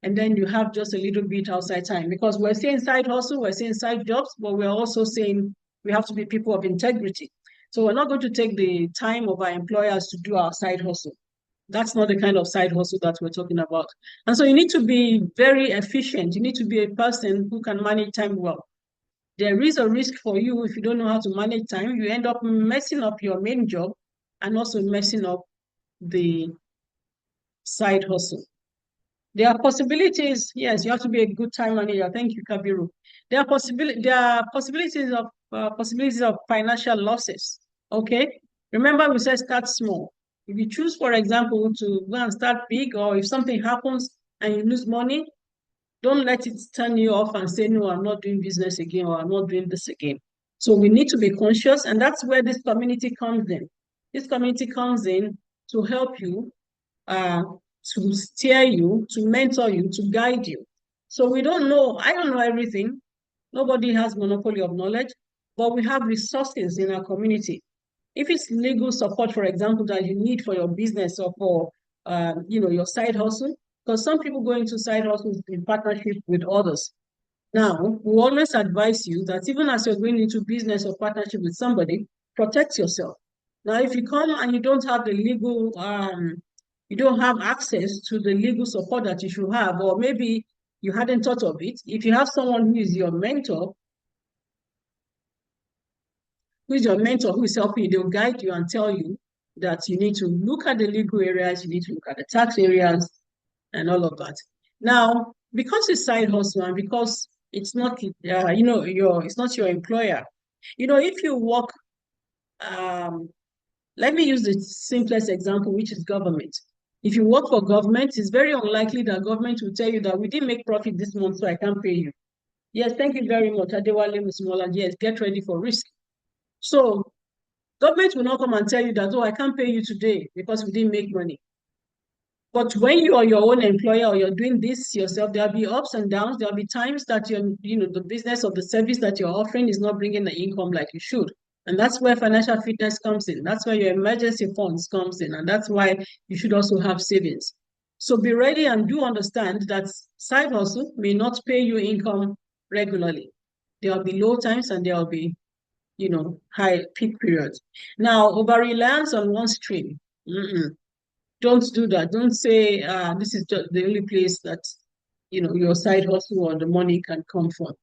and then you have just a little bit outside time. Because we're saying side hustle, we're saying side jobs, but we're also saying we have to be people of integrity. So we're not going to take the time of our employers to do our side hustle. That's not the kind of side hustle that we're talking about. And so you need to be very efficient. You need to be a person who can manage time well. There is a risk for you if you don't know how to manage time. You end up messing up your main job and also messing up the side hustle. There are possibilities. Yes, you have to be a good time manager. Thank you, Kabiru. There are possibilities of financial losses. Okay. Remember, we said start small. If you choose, for example, to go and start big, or if something happens and you lose money, don't let it turn you off and say, no, I'm not doing business again, or I'm not doing this again. So we need to be conscious, and that's where this community comes in. This community comes in to help you, to steer you, to mentor you, to guide you. So we don't know, I don't know everything. Nobody has monopoly of knowledge, but we have resources in our community. If it's legal support, for example, that you need for your business or for your side hustle, because some people go into side hustles in partnership with others. Now, we always advise you that even as you're going into business or partnership with somebody, protect yourself. Now, if you come and you don't have the legal, you don't have access to the legal support that you should have, or maybe you hadn't thought of it, if you have someone who is your mentor, who is helping you, they'll guide you and tell you that you need to look at the legal areas, you need to look at the tax areas, and all of that. Now, because it's side hustle and because it's not, it's not your employer. If you work, let me use the simplest example, which is government. If you work for government, it's very unlikely that government will tell you that we didn't make profit this month, so I can't pay you. Yes, thank you very much, Adewale Musmola. Yes, get ready for risk. So government will not come and tell you that, oh, I can't pay you today because we didn't make money. But when you are your own employer or you're doing this yourself, there'll be ups and downs. There'll be times that the business or the service that you're offering is not bringing the income like you should. And that's where financial fitness comes in. That's where your emergency funds comes in. And that's why you should also have savings. So be ready and do understand that side hustle may not pay you income regularly. There'll be low times and there'll be, high peak periods. Now, over-reliance on one stream. Don't do that. Don't say this is just the only place that your side hustle or the money can come from.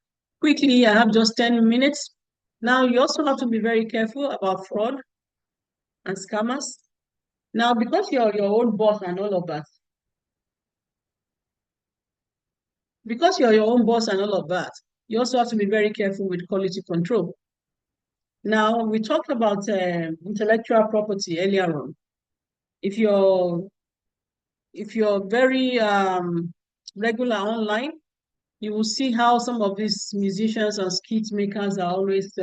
Quickly, I have just 10 minutes. Now, you also have to be very careful about fraud and scammers. Now, because you're your own boss and all of that, you also have to be very careful with quality control. Now, we talked about intellectual property earlier on. If you're very regular online, you will see how some of these musicians and skit makers are always,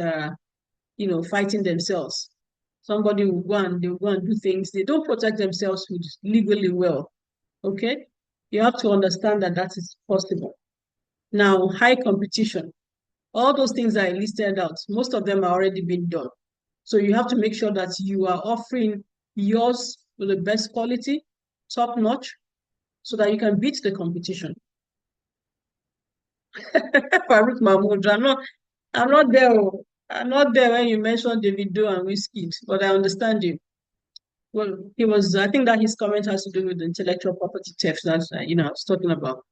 fighting themselves. Somebody will go and do things. They don't protect themselves legally well. Okay, you have to understand that that is possible. Now, high competition. All those things I listed out, most of them are already being done. So you have to make sure that you are offering yours with the best quality, top notch, so that you can beat the competition. Farouk Mahmoud, I'm not there. I'm not there when you mentioned Davido and Wizkid, but I understand you. Well, I think that his comment has to do with the intellectual property theft that, I was talking about.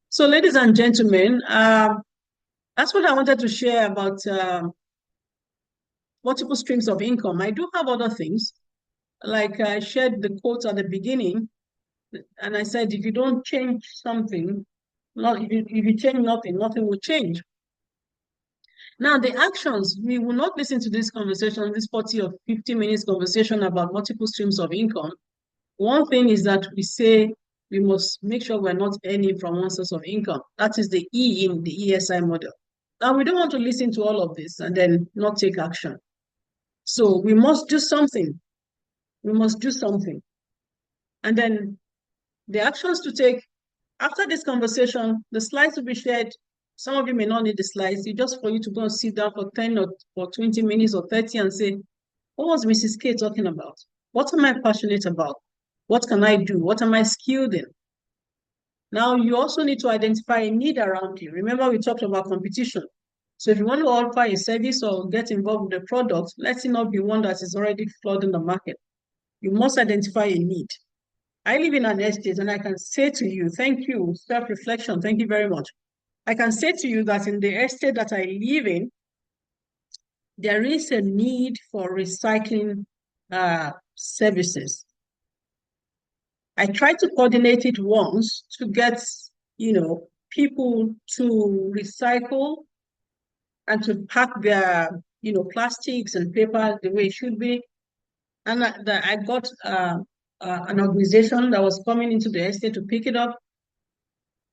So, ladies and gentlemen, that's what I wanted to share about multiple streams of income. I do have other things, like I shared the quote at the beginning, and I said, if you don't change something, if you change nothing, nothing will change. Now, the actions, we will not listen to this conversation, this 40 or 50 minutes conversation about multiple streams of income. One thing is that we say we must make sure we're not earning from one source of income. That is the E in the ESI model. Now, we don't want to listen to all of this and then not take action. So we must do something. We must do something. And then the actions to take after this conversation, the slides will be shared. Some of you may not need the slides. It's just for you to go and sit down for 10 or 20 minutes or 30 and say, what was Mrs. K talking about? What am I passionate about? What can I do? What am I skilled in? Now, you also need to identify a need around you. Remember, we talked about competition. So if you want to offer a service or get involved with the product, let it not be one that is already flooding the market. You must identify a need. I live in an estate, and I can say to you, thank you, self-reflection, thank you very much. I can say to you that in the estate that I live in, there is a need for recycling services. I tried to coordinate it once to get, people to recycle and to pack their, plastics and paper the way it should be. And I got an organization that was coming into the estate to pick it up,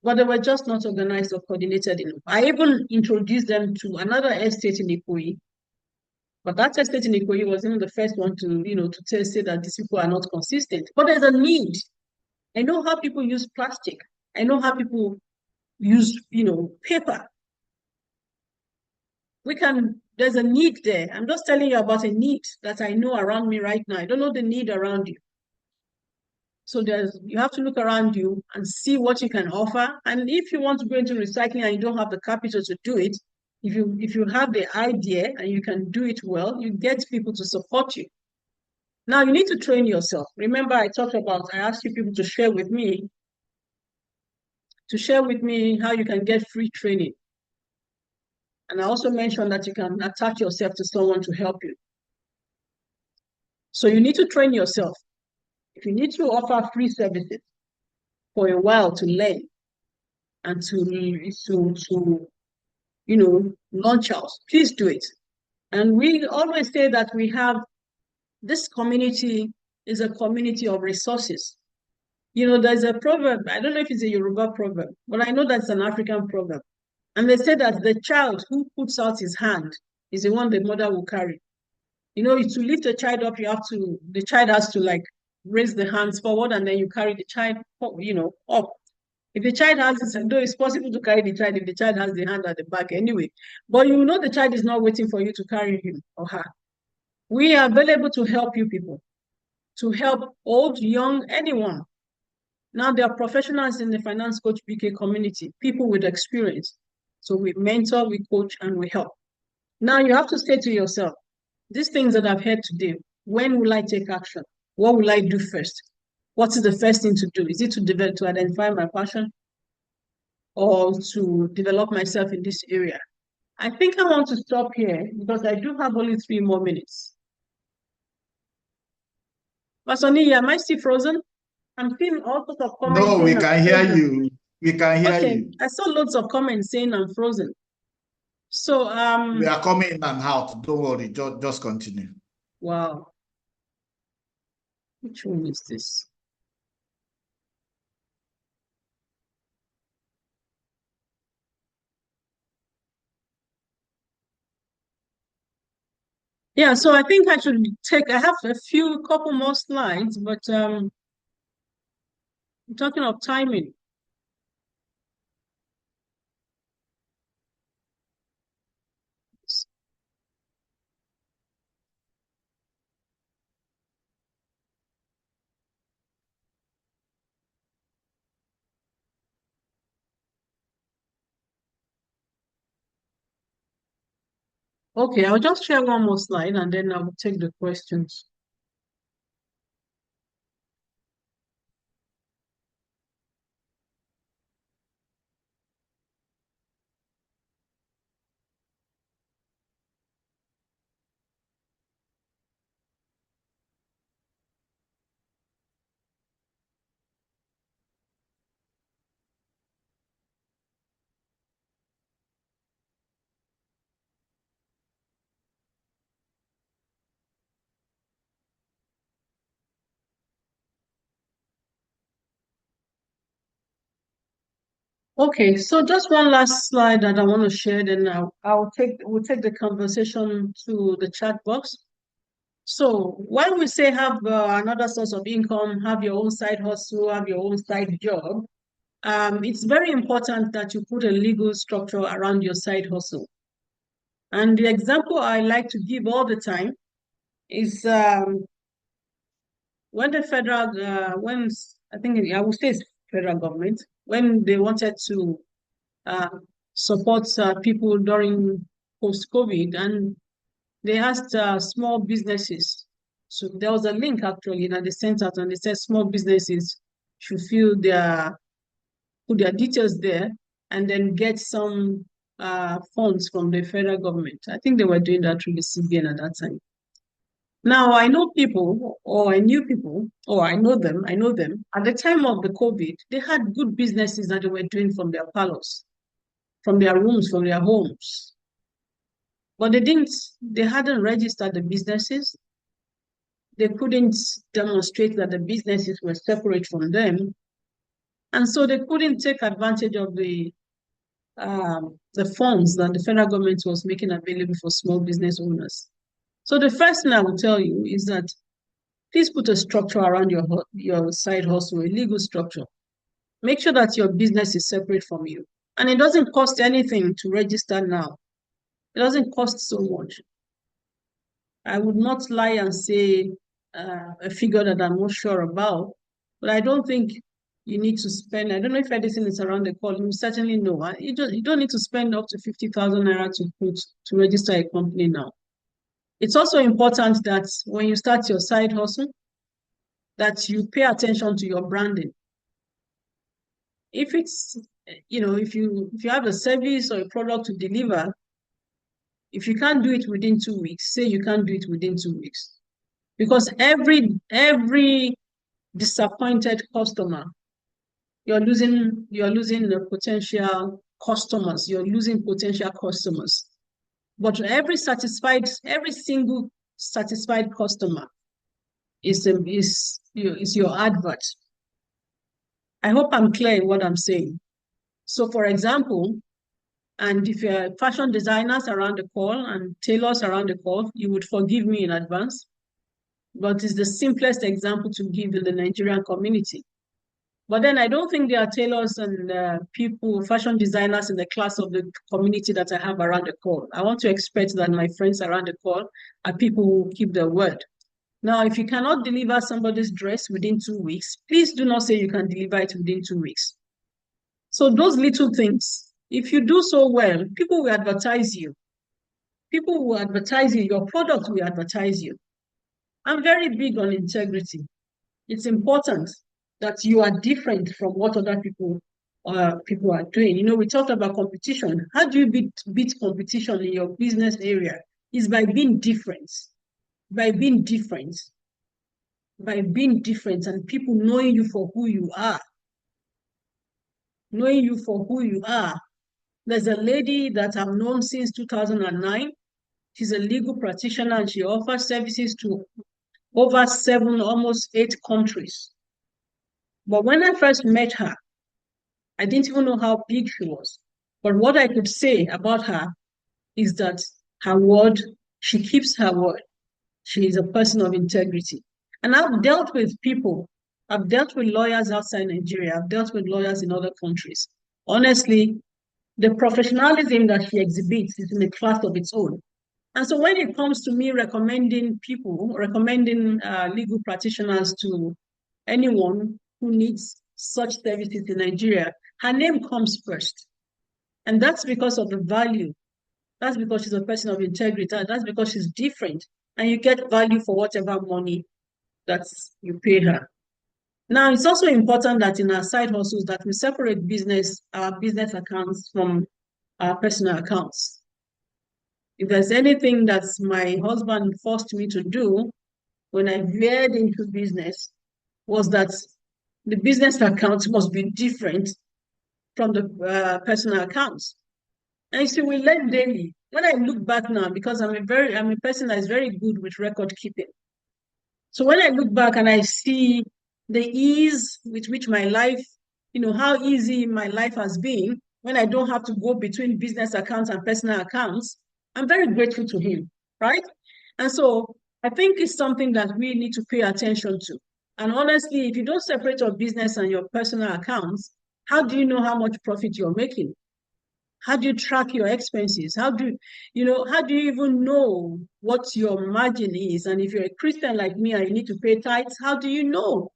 but they were just not organized or coordinated enough. I even introduced them to another estate in Ikoyi, but that estate in Ikoyi was even the first one to, say that these people are not consistent. But there's a need. I know how people use plastic. I know how people use, paper. There's a need there. I'm just telling you about a need that I know around me right now. I don't know the need around you. So you have to look around you and see what you can offer. And if you want to go into recycling and you don't have the capital to do it, if you have the idea and you can do it well, you get people to support you. Now you need to train yourself. Remember, I asked you people to share with me how you can get free training. And I also mentioned that you can attach yourself to someone to help you. So you need to train yourself. If you need to offer free services for a while to learn and to launch out, please do it. And we always say that this community is a community of resources. There's a proverb, I don't know if it's a Yoruba proverb, but I know that's an African proverb. And they say that the child who puts out his hand is the one the mother will carry. To lift a child up, the child has to raise the hands forward, and then you carry the child, up. If the child though it's possible to carry the child if the child has the hand at the back anyway, but the child is not waiting for you to carry him or her. We are available to help you people, to help old, young, anyone. Now there are professionals in the Finance Coach BK community, people with experience. So we mentor, we coach, and we help. Now you have to say to yourself, these things that I've heard today, when will I take action? What will I do first? What is the first thing to do? Is it to identify my passion or to develop myself in this area? I think I want to stop here because I do have only 3 more minutes. Pastor Nia, am I still frozen? I'm seeing all sorts of comments. No, we can hear you. We can hear you. I saw loads of comments saying I'm frozen. So we are coming in and out. Don't worry, just continue. Wow. Which one is this? Yeah, so I think I have a couple more slides, but I'm talking of timing. Okay, I'll just share one more slide and then I will take the questions. Okay, so just one last slide that I want to share, then we'll take the conversation to the chat box. So when we say have another source of income, have your own side hustle, have your own side job, it's very important that you put a legal structure around your side hustle. And the example I like to give all the time is when the federal, I think I would say it's federal government, when they wanted to support people during post-COVID, and they asked small businesses So there was a link actually that they sent out, and they said small businesses should put their details there and then get some funds from the federal government. I think they were doing that through the CBN at that time. Now I know people, or I knew people, or I know them. At the time of the COVID, they had good businesses that they were doing from their parlors, from their rooms, from their homes. But they hadn't registered the businesses. They couldn't demonstrate that the businesses were separate from them. And so they couldn't take advantage of the funds that the federal government was making available for small business owners. So the first thing I will tell you is that please put a structure around your side hustle, a legal structure. Make sure that your business is separate from you. And it doesn't cost anything to register now. It doesn't cost so much. I would not lie and say a figure that I'm not sure about, but I don't think you need to spend, I don't know if anything is around the call, you certainly know. You don't need to spend up to 50,000 naira to register a company now. It's also important that when you start your side hustle, that you pay attention to your branding. If it's, if you have a service or a product to deliver, if you can't do it within 2 weeks, say you can't do it within 2 weeks. Because every disappointed customer, you're losing the potential customers. You're losing potential customers. But every single satisfied customer is your advert. I hope I'm clear in what I'm saying. So, for example, and if you're fashion designers around the call and tailors around the call, you would forgive me in advance. But it's the simplest example to give in the Nigerian community. But then I don't think there are tailors and fashion designers in the class of the community that I have around the call. I want to expect that my friends around the call are people who keep their word. Now, if you cannot deliver somebody's dress within 2 weeks, please do not say you can deliver it within 2 weeks. So those little things, if you do so well, people will advertise you. People will advertise you. Your product will advertise you. I'm very big on integrity. It's important that you are different from what other people are doing. We talked about competition. How do you beat competition in your business area? Is by being different. By being different. By being different and people knowing you for who you are. Knowing you for who you are. There's a lady that I've known since 2009. She's a legal practitioner and she offers services to over 7, almost 8 countries. But when I first met her, I didn't even know how big she was. But what I could say about her is that she keeps her word. She is a person of integrity. And I've dealt with people. I've dealt with lawyers outside Nigeria. I've dealt with lawyers in other countries. Honestly, the professionalism that she exhibits is in a class of its own. And so when it comes to me recommending legal practitioners to anyone who needs such services in Nigeria, her name comes first. And that's because of the value. That's because she's a person of integrity. That's because she's different. And you get value for whatever money that you pay her. Now, it's also important that in our side hustles that we separate our business accounts from our personal accounts. If there's anything that my husband forced me to do when I veered into business, was that the business account must be different from the personal accounts. And you see, we learn daily. When I look back now, because I'm a person that is very good with record keeping. So when I look back and I see the ease with which my life, how easy my life has been when I don't have to go between business accounts and personal accounts, I'm very grateful to him, right? And so I think it's something that we need to pay attention to. And honestly, if you don't separate your business and your personal accounts, how do you know how much profit you're making? How do you track your expenses? How do you even know what your margin is? And if you're a Christian like me and you need to pay tithes, how do you know?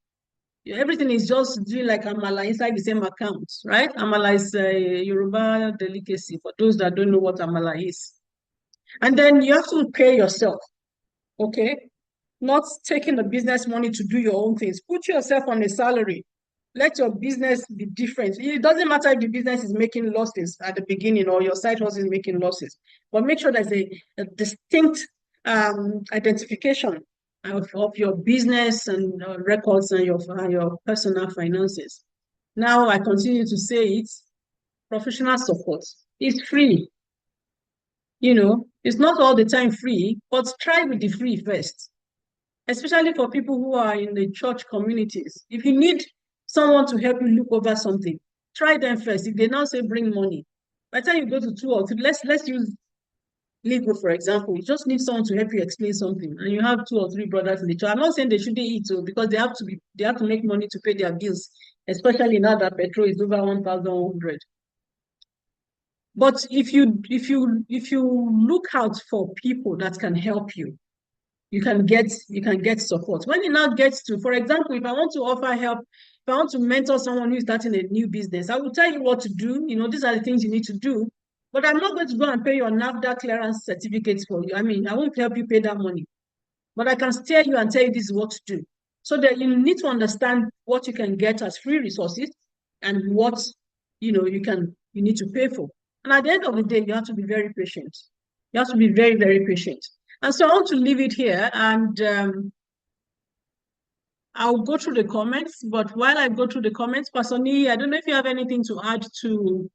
Everything is just doing like Amala inside the same account, right? Amala is a Yoruba delicacy for those that don't know what Amala is. And then you have to pay yourself, okay? not taking the business money to do your own things. Put yourself on a salary. Let your business be different. It doesn't matter if the business is making losses at the beginning or your side hustle is making losses, but make sure there's a distinct identification of your business and records and your personal finances. Now, I continue to say it, professional support is free. It's not all the time free, but try with the free first, especially for people who are in the church communities. If you need someone to help you look over something, try them first. If they now say bring money, by the time you go to 2 or 3, let's use legal, for example. You just need someone to help you explain something, and you have 2 or 3 brothers in the church. I'm not saying they shouldn't eat, because they have to make money to pay their bills, especially now that petrol is over 1,100. But if you look out for people that can help you, you can get support. When it now gets to, for example, if I want to offer help, if I want to mentor someone who is starting a new business, I will tell you what to do. These are the things you need to do. But I'm not going to go and pay your NAFDA clearance certificates for you. I mean, I won't help you pay that money. But I can steer you and tell you this is what to do. So that you need to understand what you can get as free resources and what you need to pay for. And at the end of the day, you have to be very patient. You have to be very, very patient. And so I want to leave it here, and I'll go through the comments. But while I go through the comments, Pastor Nee, I don't know if you have anything to add to